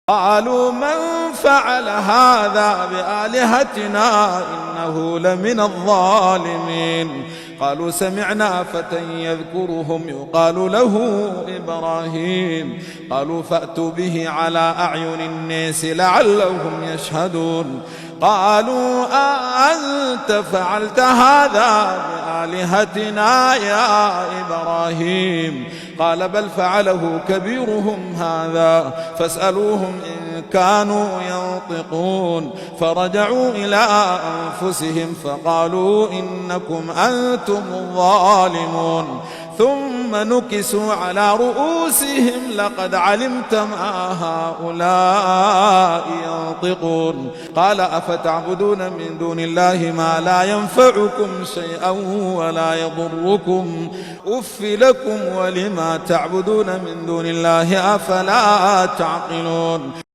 قالوا من فعل هذا بآلهتنا إنه لمن الظالمين. قالوا سمعنا فتى يذكرهم يقال له إبراهيم. قالوا فأتوا به على أعين الناس لعلهم يشهدون. قالوا أأنت فعلت هذا بآلهتنا يا إبراهيم؟ قال بل فعله كبيرهم هذا فاسألوهم إن كانوا ينطقون. فرجعوا إلى أنفسهم فقالوا إنكم أنتم الظالمون. ثم نكسوا على رؤوسهم لقد علمت ما هؤلاء ينطقون. قال أفتعبدون من دون الله ما لا ينفعكم شيئا ولا يضركم أف لكم ولما تعبدون من دون الله أفلا تعقلون.